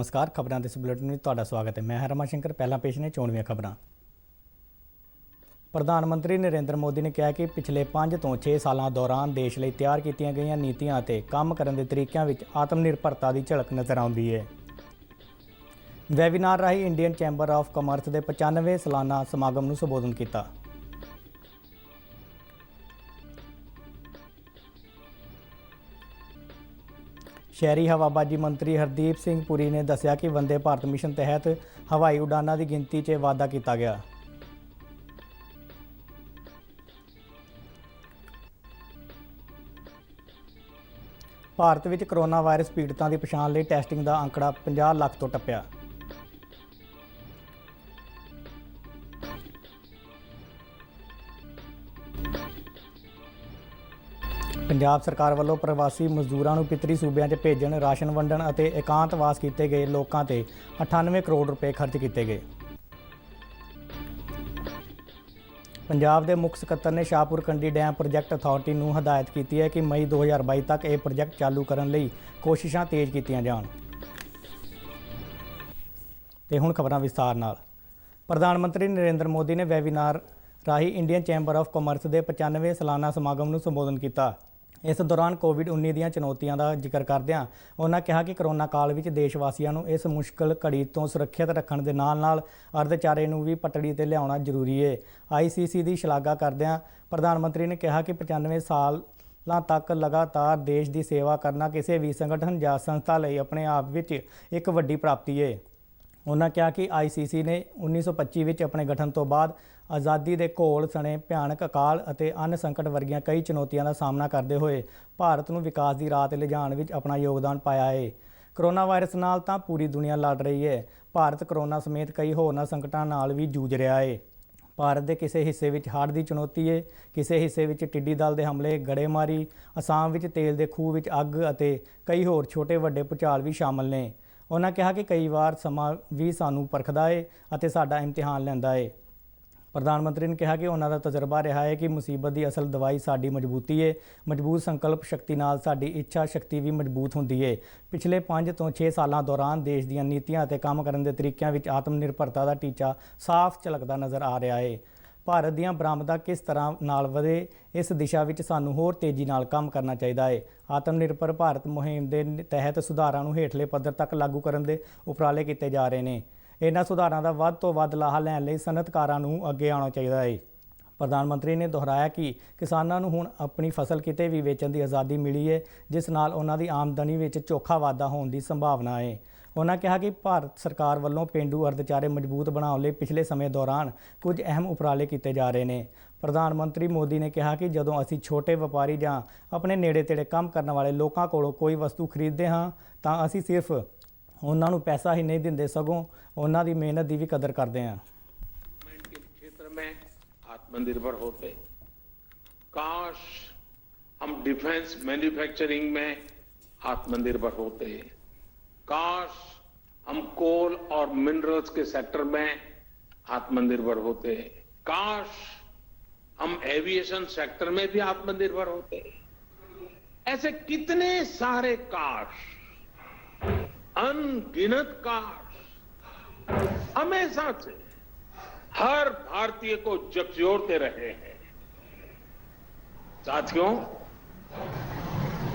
नमस्कार। खबरों के इस बुलेटिन में तुहाडा स्वागत है। मैं हां रमा शंकर। पहला पेश ने चोणवीं खबरां। प्रधानमंत्री नरेंद्र मोदी ने कहा कि पिछले 5 ਤੋਂ 6 ਸਾਲਾਂ दौरान देश ਲਈ ਤਿਆਰ ਕੀਤੀਆਂ ਗਈਆਂ ਨੀਤੀਆਂ ਅਤੇ ਕੰਮ ਕਰਨ ਦੇ ਤਰੀਕਿਆਂ ਵਿੱਚ ਆਤਮਨਿਰਭਰਤਾ ਦੀ ਝਲਕ ਨਜ਼ਰ ਆਉਂਦੀ ਹੈ। ਵੈਬੀਨਾਰ ਰਾਹੀਂ ਇੰਡੀਅਨ ਚੈਂਬਰ ਆਫ ਕਾਮਰਸ ਦੇ 95ਵੇਂ ਸਾਲਾਨਾ ਸਮਾਗਮ ਨੂੰ ਸੰਬੋਧਨ ਕੀਤਾ। शहरी हवाबाजी मंत्री हरदीप सिंह पुरी ने दस्सिया कि वंदे भारत मिशन तहत हवाई उड़ानों की गिनती च वाधा किया गया। भारत में कोरोना वायरस पीड़ितों की पछाण लई टैसटिंग का आंकड़ा 50 लाख तो टप्पिया। पंजाब सरकार वालों प्रवासी मजदूरों को पितरी सूबों च भेजण, राशन वंडण और एकांतवास किए गए लोगों से 98 करोड़ रुपए खर्च किए गए। पंजाब के मुख सकत्तर ने शाहपुर कंडी डैम प्रोजैक्ट अथॉरिटी को हदायत की है कि मई 2022 तक यह प्रोजैक्ट चालू करने लई कोशिशां तेज़ कीतियां जाण। ते हुण खबरां विस्तार नाल। प्रधानमंत्री नरेंद्र मोदी ने webinar Rahi Indian chamber of commerce के 95वें सालाना समागम को संबोधन किया। इस दौरान कोविड-19 ਦੀਆਂ ਚੁਣੌਤੀਆਂ ਦਾ ਜ਼ਿਕਰ ਕਰਦਿਆਂ ਉਹਨਾਂ ਕਿਹਾ ਕਿ ਕਰੋਨਾ ਕਾਲ ਵਿੱਚ ਦੇਸ਼ ਵਾਸੀਆਂ ਨੂੰ ਇਸ ਮੁਸ਼ਕਲ ਘੜੀ ਤੋਂ ਸੁਰੱਖਿਅਤ ਰੱਖਣ ਦੇ ਨਾਲ-ਨਾਲ ਅਰਥਚਾਰੇ ਨੂੰ ਵੀ ਪਟੜੀ ਤੇ ਲਿਆਉਣਾ ਜ਼ਰੂਰੀ ਹੈ। ਆਈਸੀਸੀ ਦੀ ਸ਼ਲਾਘਾ ਕਰਦਿਆਂ ਪ੍ਰਧਾਨ ਮੰਤਰੀ ਨੇ ਕਿਹਾ ਕਿ 95 ਸਾਲਾਂ ਤੱਕ ਲਗਾਤਾਰ ਦੇਸ਼ ਦੀ ਸੇਵਾ ਕਰਨਾ ਕਿਸੇ ਵੀ ਸੰਗਠਨ ਜਾਂ ਸੰਸਥਾ ਲਈ ਆਪਣੇ ਆਪ ਵਿੱਚ ਇੱਕ ਵੱਡੀ ਪ੍ਰਾਪਤੀ ਹੈ। उन्होंने कहा कि आईसीसी ने 1925 में अपने गठन तो बाद आज़ादी के घोल सने भयानक अकाल और अन्न संकट वर्गियां कई चुनौतियों का सामना करते हुए भारत को विकास की राह ले जाने में अपना योगदान पाया है। कोरोना वायरस नाल तां पूरी दुनिया लड़ रही है। भारत कोरोना समेत कई होरना संकटां नाल भी जूझ रहा है। भारत के किसी हिस्से में हड़੍ਹ की चुनौती है, किसी हिस्से में टिड्डी दल के हमले, गड़ेमारी, असम में तेल के खूह में अग और कई होर छोटे वड्डे भूचाल भी शामिल ने। उन्होंने कहा कि कई बार समा भी सानू परखदा है और साडा इम्तिहान लैंदा है। प्रधानमंत्री ने कहा कि उन्होंने तजर्बा रहा है कि मुसीबत की असल दवाई साडी मजबूती है। मजबूत संकल्प शक्ति नाल साडी इच्छा शक्ति भी मजबूत होंदी है। पिछले 5 ਤੋਂ 6 ਸਾਲਾਂ दौरान देश ਦੀਆਂ ਨੀਤੀਆਂ ਅਤੇ ਕੰਮ ਕਰਨ ਦੇ ਤਰੀਕਿਆਂ ਵਿੱਚ ਆਤਮਨਿਰਭਰਤਾ ਦਾ ਟੀਚਾ ਸਾਫ਼ ਝਲਕਦਾ ਨਜ਼ਰ ਆ ਰਿਹਾ ਹੈ। ਭਾਰਤ ਦੀਆਂ ਬਰਾਮਦਾਂ ਕਿਸ ਤਰ੍ਹਾਂ ਨਾਲ ਵਧੇ, ਇਸ ਦਿਸ਼ਾ ਵਿੱਚ ਸਾਨੂੰ ਹੋਰ ਤੇਜ਼ੀ ਨਾਲ ਕੰਮ ਕਰਨਾ ਚਾਹੀਦਾ ਹੈ। ਆਤਮਨਿਰਭਰ ਭਾਰਤ ਮੁਹਿੰਮ ਦੇ ਤਹਿਤ ਸੁਧਾਰਾਂ ਨੂੰ ਹੇਠਲੇ ਪੱਧਰ ਤੱਕ ਲਾਗੂ ਕਰਨ ਦੇ ਉਪਰਾਲੇ ਕੀਤੇ ਜਾ ਰਹੇ ਨੇ। ਇਹਨਾਂ ਸੁਧਾਰਾਂ ਦਾ ਵੱਧ ਤੋਂ ਵੱਧ ਲਾਹਾ ਲੈਣ ਲਈ ਸਨਅਤਕਾਰਾਂ ਨੂੰ ਅੱਗੇ ਆਉਣਾ ਚਾਹੀਦਾ ਹੈ। ਪ੍ਰਧਾਨ ਮੰਤਰੀ ਨੇ ਦੁਹਰਾਇਆ ਕਿ ਕਿਸਾਨਾਂ ਨੂੰ ਹੁਣ ਆਪਣੀ ਫਸਲ ਕਿਤੇ ਵੀ ਵੇਚਣ ਦੀ ਆਜ਼ਾਦੀ ਮਿਲੀ ਹੈ, ਜਿਸ ਨਾਲ ਉਹਨਾਂ ਦੀ ਆਮਦਨੀ ਵਿੱਚ ਚੋਖਾ ਵਾਧਾ ਹੋਣ ਦੀ ਸੰਭਾਵਨਾ ਹੈ। उन्होंने कहा कि भारत सरकार वालों पेंडू अर्थचारे मजबूत बनाने लिए पिछले समय दौरान कुछ अहम उपराले किए जा रहे हैं। प्रधानमंत्री मोदी ने कहा कि जदों असी छोटे व्यापारी जां अपने नेड़े तेड़े काम करने वाले लोगों कोलों कोई वस्तु खरीदते हाँ तो असी सिर्फ उन्होंने पैसा ही नहीं देंगे, सगों उन्हों की मेहनत की भी कदर करते हैं। के क्षेत्र में आत्मनिर्भर होते, काश हम डिफेंस मैन्युफैक्चरिंग में आत्मनिर्भर होते, काश हम कोल और मिनरल्स के सेक्टर में आत्मनिर्भर होते, काश हम एविएशन सेक्टर में भी आत्मनिर्भर होते। ऐसे कितने सारे काश, अनगिनत काश हमेशा से हर भारतीय को झकझोरते रहे हैं। साथियों,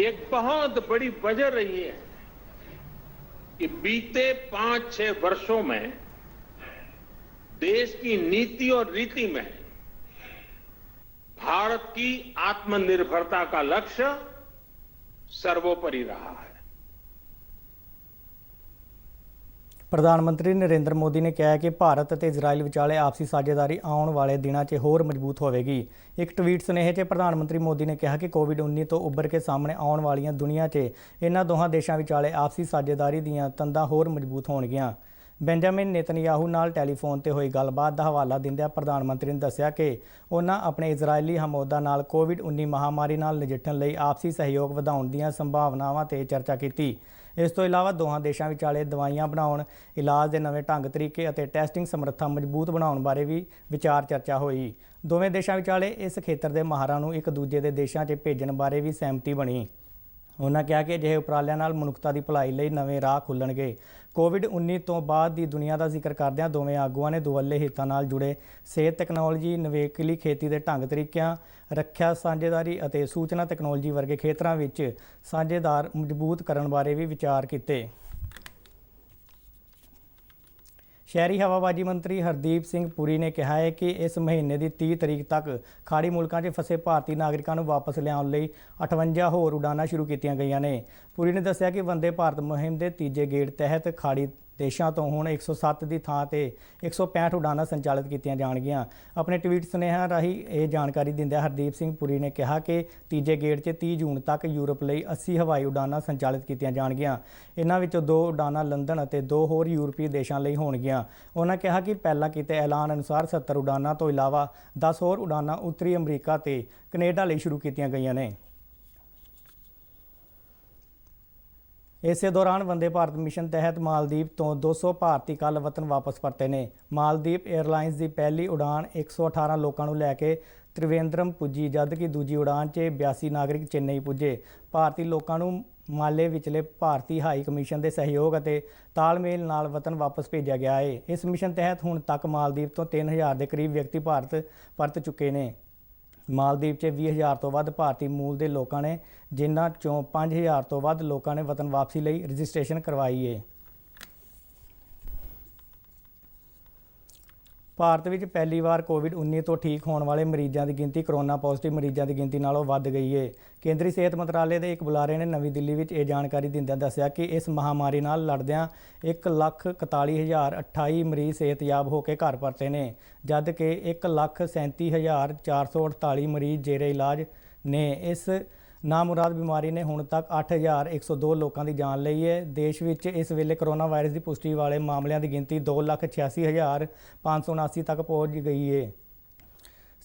एक बहुत बड़ी वजह रही है कि बीते 5-6 वर्षों में देश की नीति और रीति में भारत की आत्मनिर्भरता का लक्ष्य सर्वोपरि रहा है। प्रधानमंत्री नरेंद्र मोदी ने कहा कि भारत और इजराइल विचाले आपसी साझेदारी आने वाले दिनों में होर मजबूत होगी। एक ट्वीट सुनेहे च प्रधानमंत्री मोदी ने कहा कि कोविड-19 तो उभर के सामने आने वाली दुनिया च इन्हां दोहां देशों विचाले आपसी साझेदारी दीआं तंदां होर मजबूत होणगीआं। बेंजामिन नेतन्याहू नाल टैलीफोन ते होई गलबात का हवाला दिंदिआं प्रधानमंत्री ने दस्सिया कि उन्हां अपने इजरायली हमओदा नाल कोविड-19 महामारी नाल नजिठण लई आपसी सहयोग वधाउण दीआं संभावनावां ते चर्चा कीती। इस तो इलावा दोहां देशों विचाले दवाइयां बनाउण, इलाज के नवे ढंग तरीके और टैसटिंग समर्था मजबूत बनाउण बारे भी विचार चर्चा हुई। दोवें देशों विचाले इस खेत्र के माहरां नूं एक दूजे के देशों च भेजण बारे भी सहमति बनी। उन्होंने कहा कि अजिहे उपरालिਆਂ ਨਾਲ ਮਨੁੱਖਤਾ ਦੀ ਭਲਾਈ ਲਈ ਨਵੇਂ ਰਾਹ ਖੁੱਲਣਗੇ। ਕੋਵਿਡ-19 ਤੋਂ ਬਾਅਦ ਦੀ ਦੁਨੀਆ ਦਾ ਜ਼ਿਕਰ ਕਰਦਿਆਂ ਦੋਵੇਂ ਆਗੂਆਂ ਨੇ ਦੁਵੱਲੇ ਹਿੱਤਾਂ ਨਾਲ ਜੁੜੇ ਸਿਹਤ ਟੈਕਨੋਲੋਜੀ, ਨਿਵੇਕਲੀ ਖੇਤੀ ਦੇ ਢੰਗ ਤਰੀਕਿਆਂ, ਰੱਖਿਆ ਸਾਂਝੇਦਾਰੀ ਅਤੇ ਸੂਚਨਾ ਟੈਕਨੋਲੋਜੀ ਵਰਗੇ ਖੇਤਰਾਂ ਵਿੱਚ ਸਾਂਝੇਦਾਰ ਮਜ਼ਬੂਤ ਕਰਨ ਬਾਰੇ ਵੀ ਵਿਚਾਰ ਕੀਤੇ। ਸ਼ਹਿਰੀ ਹਵਾਬਾਜ਼ੀ ਮੰਤਰੀ ਹਰਦੀਪ ਸਿੰਘ ਪੁਰੀ ਨੇ ਕਿਹਾ ਹੈ ਕਿ ਇਸ ਮਹੀਨੇ ਦੀ 30 ਤਰੀਕ ਤੱਕ ਖਾੜੀ ਮੁਲਕਾਂ 'ਚ ਫਸੇ ਭਾਰਤੀ ਨਾਗਰਿਕਾਂ ਨੂੰ ਵਾਪਸ ਲਿਆਉਣ ਲਈ 58 ਹੋਰ ਉਡਾਨਾਂ ਸ਼ੁਰੂ ਕੀਤੀਆਂ ਗਈਆਂ ਨੇ। ਪੁਰੀ ਨੇ ਦੱਸਿਆ ਕਿ ਵੰਦੇ ਭਾਰਤ ਮੁਹਿੰਮ ਦੇ ਤੀਜੇ ਗੇੜ ਤਹਿਤ ਖਾੜੀ ਦੇਸ਼ਾਂ ਤੋਂ ਹੁਣ 107 ਦੀ ਥਾਂ ਤੇ 165 ਉਡਾਨਾਂ ਸੰਚਾਲਿਤ ਕੀਤੀਆਂ ਜਾਣਗੀਆਂ। ਆਪਣੇ ਟਵੀਟ ਸੁਨੇਹਾ ਰਾਹੀਂ ਇਹ ਜਾਣਕਾਰੀ ਦਿੰਦਿਆਂ ਹਰਦੀਪ ਸਿੰਘ ਪੁਰੀ ਨੇ ਕਿਹਾ ਕਿ ਤੀਜੇ ਗੇੜ 'ਚ 30 ਜੂਨ ਤੱਕ ਯੂਰਪ ਲਈ 80 ਹਵਾਈ ਉਡਾਨਾਂ ਸੰਚਾਲਿਤ ਕੀਤੀਆਂ ਜਾਣਗੀਆਂ। ਇਹਨਾਂ ਵਿੱਚੋਂ 2 ਉਡਾਨਾਂ ਲੰਡਨ ਅਤੇ 2 ਹੋਰ ਯੂਰਪੀ ਦੇਸ਼ਾਂ ਲਈ ਹੋਣਗੀਆਂ। ਉਹਨਾਂ ਕਿਹਾ ਕਿ ਪਹਿਲਾਂ ਕੀਤੇ ਐਲਾਨ ਅਨੁਸਾਰ 70 ਉਡਾਨਾਂ ਤੋਂ ਇਲਾਵਾ 10 ਹੋਰ ਉਡਾਨਾਂ ਉੱਤਰੀ ਅਮਰੀਕਾ ਤੇ ਕੈਨੇਡਾ ਲਈ ਸ਼ੁਰੂ ਕੀਤੀਆਂ ਗਈਆਂ ਨੇ। ਇਸੇ ਦੌਰਾਨ ਵੰਦੇ ਭਾਰਤ ਮਿਸ਼ਨ ਤਹਿਤ ਮਾਲਦੀਵ ਤੋਂ 200 ਭਾਰਤੀ ਕੱਲ੍ਹ ਵਤਨ ਵਾਪਸ ਪਰਤੇ ਨੇ। ਮਾਲਦੀਵ 에ਅਰਲਾਈਨਸ ਦੀ ਪਹਿਲੀ ਉਡਾਨ 118 ਲੋਕਾਂ ਨੂੰ ਲੈ ਕੇ ਤ੍ਰਿਵੇਂਦਰਮ ਪੁੱਜੀ, ਜਦਕਿ ਦੂਜੀ ਉਡਾਨ 'ਚ 82 ਨਾਗਰਿਕ ਚੇਨਈ ਪੁੱਜੇ। ਭਾਰਤੀ ਲੋਕਾਂ ਨੂੰ ਮਾਲੇ ਵਿਚਲੇ ਭਾਰਤੀ ਹਾਈ ਕਮਿਸ਼ਨ ਦੇ ਸਹਿਯੋਗ ਅਤੇ ਤਾਲਮੇਲ ਨਾਲ ਵਤਨ ਵਾਪਸ ਭੇਜਿਆ ਗਿਆ ਹੈ। ਇਸ ਮਿਸ਼ਨ ਤਹਿਤ ਹੁਣ ਤੱਕ ਮਾਲਦੀਵ ਤੋਂ 3000 ਦੇ ਕਰੀਬ ਵਿਅਕਤੀ ਭਾਰਤ ਪਰਤ ਚੁੱਕੇ ਨੇ। ਮਾਲਦੀਵ 'ਚ 20,000 ਤੋਂ ਵੱਧ ਭਾਰਤੀ ਮੂਲ ਦੇ ਲੋਕਾਂ ਨੇ, ਜਿਨ੍ਹਾਂ 'ਚੋਂ 5,000 ਤੋਂ ਵੱਧ ਲੋਕਾਂ ਨੇ ਵਤਨ ਵਾਪਸੀ ਲਈ ਰਜਿਸਟ੍ਰੇਸ਼ਨ ਕਰਵਾਈ ਹੈ। ਭਾਰਤ ਵਿੱਚ ਪਹਿਲੀ ਵਾਰ ਕੋਵਿਡ-19 ਤੋਂ ਠੀਕ ਹੋਣ ਵਾਲੇ ਮਰੀਜ਼ਾਂ ਦੀ ਗਿਣਤੀ ਕੋਰੋਨਾ ਪੋਜ਼ਿਟਿਵ ਮਰੀਜ਼ਾਂ ਦੀ ਗਿਣਤੀ ਨਾਲੋਂ ਵੱਧ ਗਈ ਹੈ। ਕੇਂਦਰੀ ਸਿਹਤ ਮੰਤਰਾਲੇ ਦੇ ਇੱਕ ਬੁਲਾਰੇ ਨੇ ਨਵੀਂ ਦਿੱਲੀ ਵਿੱਚ ਇਹ ਜਾਣਕਾਰੀ ਦਿੰਦਿਆਂ ਦੱਸਿਆ ਕਿ ਇਸ ਮਹਾਮਾਰੀ ਨਾਲ ਲੜਦਿਆਂ 1,41,028 ਮਰੀਜ਼ ਸਿਹਤਯਾਬ ਹੋ ਕੇ ਘਰ ਪਰਤੇ ਨੇ, ਜਦ ਕਿ 1,37,448 ਮਰੀਜ਼ ਜੇਰੇ ਇਲਾਜ ਨੇ। ਇਸ ਨਾਮੁਰਾਦ ਬਿਮਾਰੀ ਨੇ ਹੁਣ ਤੱਕ 8,102 ਲੋਕਾਂ ਦੀ ਜਾਨ ਲਈ ਹੈ। ਦੇਸ਼ ਵਿੱਚ ਇਸ ਵੇਲੇ ਕੋਰੋਨਾ ਵਾਇਰਸ ਦੀ ਪੁਸ਼ਟੀ ਵਾਲੇ ਮਾਮਲਿਆਂ ਦੀ ਗਿਣਤੀ 2,86,579 ਤੱਕ ਪਹੁੰਚ ਗਈ ਹੈ।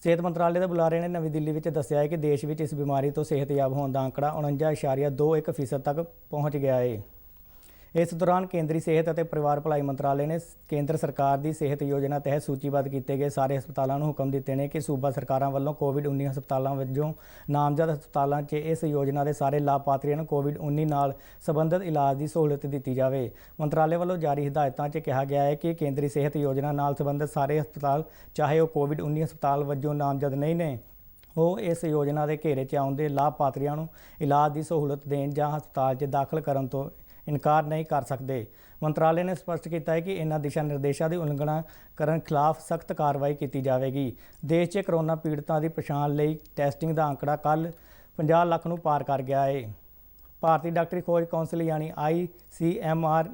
ਸਿਹਤ ਮੰਤਰਾਲੇ ਦੇ ਬੁਲਾਰੇ ਨੇ ਨਵੀਂ ਦਿੱਲੀ ਵਿੱਚ ਦੱਸਿਆ ਹੈ ਕਿ ਦੇਸ਼ ਵਿੱਚ ਇਸ ਬਿਮਾਰੀ ਤੋਂ ਸਿਹਤਯਾਬ ਹੋਣ ਦਾ ਅੰਕੜਾ 49.21% ਤੱਕ ਪਹੁੰਚ ਗਿਆ ਹੈ। ਇਸ ਦੌਰਾਨ ਕੇਂਦਰੀ ਸਿਹਤ ਅਤੇ ਪਰਿਵਾਰ ਭਲਾਈ ਮੰਤਰਾਲੇ ਨੇ ਕੇਂਦਰ ਸਰਕਾਰ ਦੀ ਸਿਹਤ ਯੋਜਨਾ ਤਹਿਤ ਸੂਚੀਬੱਧ ਕੀਤੇ ਗਏ ਸਾਰੇ ਹਸਪਤਾਲਾਂ ਨੂੰ ਹੁਕਮ ਦਿੱਤੇ ਨੇ ਕਿ ਸੂਬਾ ਸਰਕਾਰਾਂ ਵੱਲੋਂ ਕੋਵਿਡ-19 ਹਸਪਤਾਲਾਂ ਵਜੋਂ ਨਾਮਜ਼ਦ ਹਸਪਤਾਲਾਂ 'ਚ ਇਸ ਯੋਜਨਾ ਦੇ ਸਾਰੇ ਲਾਭਪਾਤਰੀਆਂ ਨੂੰ ਕੋਵਿਡ-19 ਨਾਲ ਸੰਬੰਧਿਤ ਇਲਾਜ ਦੀ ਸਹੂਲਤ ਦਿੱਤੀ ਜਾਵੇ। ਮੰਤਰਾਲੇ ਵੱਲੋਂ ਜਾਰੀ ਹਦਾਇਤਾਂ 'ਚ ਕਿਹਾ ਗਿਆ ਹੈ ਕਿ ਕੇਂਦਰੀ ਸਿਹਤ ਯੋਜਨਾ ਨਾਲ ਸੰਬੰਧਿਤ ਸਾਰੇ ਹਸਪਤਾਲ, ਚਾਹੇ ਉਹ ਕੋਵਿਡ-19 ਹਸਪਤਾਲ ਵਜੋਂ ਨਾਮਜ਼ਦ ਨਹੀਂ ਨੇ, ਉਹ ਇਸ ਯੋਜਨਾ ਦੇ ਘੇਰੇ 'ਚ ਆਉਂਦੇ ਲਾਭਪਾਤਰੀਆਂ ਨੂੰ ਇਲਾਜ ਦੀ ਸਹੂਲਤ ਦੇਣ ਜਾਂ ਹਸਪਤਾਲ 'ਚ ਦਾਖਲ ਕਰਨ ਤੋਂ ਇਨਕਾਰ ਨਹੀਂ ਕਰ ਸਕਦੇ। ਮੰਤਰਾਲੇ ਨੇ ਸਪਸ਼ਟ ਕੀਤਾ ਹੈ ਕਿ ਇਹਨਾਂ ਦਿਸ਼ਾ ਨਿਰਦੇਸ਼ਾਂ ਦੀ ਉਲੰਘਣਾ ਕਰਨ ਖਿਲਾਫ ਸਖਤ ਕਾਰਵਾਈ ਕੀਤੀ ਜਾਵੇਗੀ। ਦੇਸ਼ 'ਚ ਕੋਰੋਨਾ ਪੀੜਤਾਂ ਦੀ ਪਛਾਣ ਲਈ ਟੈਸਟਿੰਗ ਦਾ ਅੰਕੜਾ ਕੱਲ੍ਹ 50 ਲੱਖ ਨੂੰ ਪਾਰ ਕਰ ਗਿਆ ਹੈ। ਭਾਰਤੀ ਡਾਕਟਰੀ ਖੋਜ ਕੌਂਸਲ ਯਾਨੀ ICMR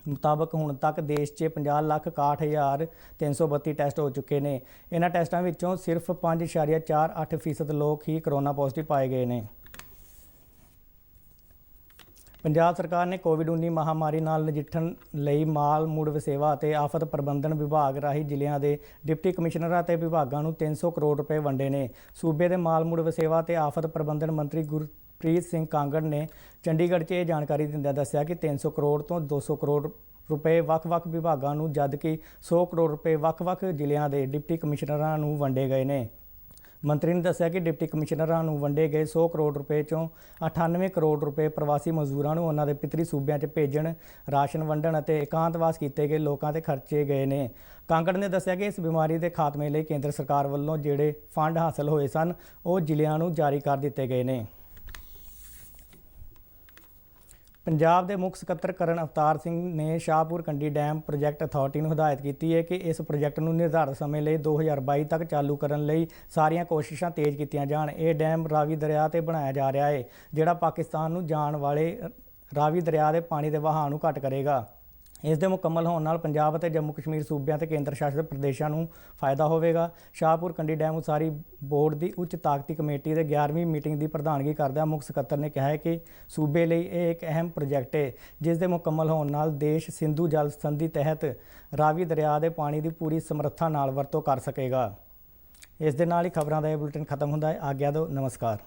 ਮੁਤਾਬਕ ਹੁਣ ਤੱਕ ਦੇਸ਼ 'ਚ 50,61,332 ਟੈਸਟ ਹੋ ਚੁੱਕੇ ਨੇ। ਇਹਨਾਂ ਟੈਸਟਾਂ ਵਿੱਚੋਂ ਸਿਰਫ 5.48% ਲੋਕ ਹੀ ਕੋਰੋਨਾ ਪੋਜ਼ਿਟਿਵ ਪਾਏ ਗਏ ਨੇ। ਪੰਜਾਬ ਸਰਕਾਰ ਨੇ ਕੋਵਿਡ-19 ਮਹਾਮਾਰੀ ਨਾਲ ਨਜਿੱਠਣ ਲਈ ਮਾਲ ਮੁੜ ਵਸੇਵਾ ਅਤੇ ਆਫਤ ਪ੍ਰਬੰਧਨ ਵਿਭਾਗ ਰਾਹੀਂ ਜ਼ਿਲ੍ਹਿਆਂ ਦੇ ਡਿਪਟੀ ਕਮਿਸ਼ਨਰਾਂ ਅਤੇ ਵਿਭਾਗਾਂ ਨੂੰ 300 ਕਰੋੜ ਰੁਪਏ ਵੰਡੇ ਨੇ। ਸੂਬੇ ਦੇ ਮਾਲ ਮੁੜ ਵਸੇਵਾ ਅਤੇ ਆਫਤ ਪ੍ਰਬੰਧਨ ਮੰਤਰੀ ਗੁਰਪ੍ਰੀਤ ਸਿੰਘ ਕਾਂਗੜ ਨੇ ਚੰਡੀਗੜ੍ਹ 'ਚ ਇਹ ਜਾਣਕਾਰੀ ਦਿੰਦਿਆਂ ਦੱਸਿਆ ਕਿ 300 ਕਰੋੜ ਤੋਂ 200 ਕਰੋੜ ਰੁਪਏ ਵੱਖ-ਵੱਖ ਵਿਭਾਗਾਂ ਨੂੰ, ਜਦਕਿ 100 ਕਰੋੜ ਰੁਪਏ ਵੱਖ-ਵੱਖ ਜ਼ਿਲ੍ਹਿਆਂ ਦੇ ਡਿਪਟੀ ਕਮਿਸ਼ਨਰਾਂ ਨੂੰ ਵੰਡੇ ਗਏ ਨੇ। ਮੰਤਰੀ ਨੇ ਦੱਸਿਆ ਕਿ ਡਿਪਟੀ ਕਮਿਸ਼ਨਰਾਂ ਨੂੰ ਵੰਡੇ ਗਏ 100 ਕਰੋੜ ਰੁਪਏ 'ਚੋਂ 98 ਕਰੋੜ ਰੁਪਏ ਪ੍ਰਵਾਸੀ ਮਜ਼ਦੂਰਾਂ ਨੂੰ ਉਹਨਾਂ ਦੇ ਪਿਤਰੀ ਸੂਬਿਆਂ 'ਚ ਭੇਜਣ, ਰਾਸ਼ਨ ਵੰਡਣ ਅਤੇ ਇਕਾਂਤਵਾਸ ਕੀਤੇ ਗਏ ਲੋਕਾਂ 'ਤੇ ਖਰਚੇ ਗਏ ਨੇ। ਕਾਂਗੜ ਨੇ ਦੱਸਿਆ ਕਿ ਇਸ ਬਿਮਾਰੀ ਦੇ ਖਾਤਮੇ ਲਈ ਕੇਂਦਰ ਸਰਕਾਰ ਵੱਲੋਂ ਜਿਹੜੇ ਫੰਡ ਹਾਸਲ ਹੋਏ ਸਨ, ਉਹ ਜ਼ਿਲ੍ਹਿਆਂ ਨੂੰ ਜਾਰੀ ਕਰ ਦਿੱਤੇ ਗਏ ਨੇ। ਪੰਜਾਬ ਦੇ ਮੁੱਖ ਸਕੱਤਰ ਕਰਨ ਅਵਤਾਰ ਸਿੰਘ ਨੇ Shahpur Kandi dam project authority ਨੂੰ ਹਦਾਇਤ ਕੀਤੀ ਹੈ ਕਿ ਇਸ ਪ੍ਰੋਜੈਕਟ ਨੂੰ ਨਿਰਧਾਰਤ ਸਮੇਂ ਲਈ 2022 ਤੱਕ ਚਾਲੂ ਕਰਨ ਲਈ ਸਾਰੀਆਂ ਕੋਸ਼ਿਸ਼ਾਂ ਤੇਜ਼ ਕੀਤੀਆਂ ਜਾਣ। ਇਹ ਡੈਮ ਰਾਵੀ ਦਰਿਆ 'ਤੇ ਬਣਾਇਆ ਜਾ ਰਿਹਾ ਹੈ, ਜਿਹੜਾ ਪਾਕਿਸਤਾਨ ਨੂੰ ਜਾਣ ਵਾਲੇ ਰਾਵੀ ਦਰਿਆ ਦੇ ਪਾਣੀ ਦੇ ਵਹਾਅ ਨੂੰ ਘੱਟ ਕਰੇਗਾ। ਇਸ ਦੇ ਮੁਕੰਮਲ ਹੋਣ ਨਾਲ ਪੰਜਾਬ ਅਤੇ ਜੰਮੂ ਕਸ਼ਮੀਰ ਸੂਬਿਆਂ ਅਤੇ ਕੇਂਦਰ ਸ਼ਾਸਿਤ ਪ੍ਰਦੇਸ਼ਾਂ ਨੂੰ ਫਾਇਦਾ ਹੋਵੇਗਾ। ਸ਼ਾਹਪੁਰ ਕੰਢੀ ਡੈਮ ਉਸਾਰੀ ਬੋਰਡ ਦੀ ਉੱਚ ਤਾਕਤੀ ਕਮੇਟੀ ਦੇ 11ਵੀਂ ਮੀਟਿੰਗ ਦੀ ਪ੍ਰਧਾਨਗੀ ਕਰਦਿਆਂ ਮੁੱਖ ਸਕੱਤਰ ਨੇ ਕਿਹਾ ਹੈ ਕਿ ਸੂਬੇ ਲਈ ਇਹ ਇੱਕ ਅਹਿਮ ਪ੍ਰੋਜੈਕਟ ਹੈ, ਜਿਸ ਦੇ ਮੁਕੰਮਲ ਹੋਣ ਨਾਲ ਦੇਸ਼ ਸਿੰਧੂ ਜਲ ਸੰਧੀ ਤਹਿਤ ਰਾਵੀ ਦਰਿਆ ਦੇ ਪਾਣੀ ਦੀ ਪੂਰੀ ਸਮਰੱਥਾ ਨਾਲ ਵਰਤੋਂ ਕਰ ਸਕੇਗਾ। ਇਸ ਦੇ ਨਾਲ ਹੀ ਖਬਰਾਂ ਦਾ ਇਹ ਬੁਲੇਟਿਨ ਖਤਮ ਹੁੰਦਾ ਹੈ। ਆਗਿਆ ਦਿਓ, ਨਮਸਕਾਰ।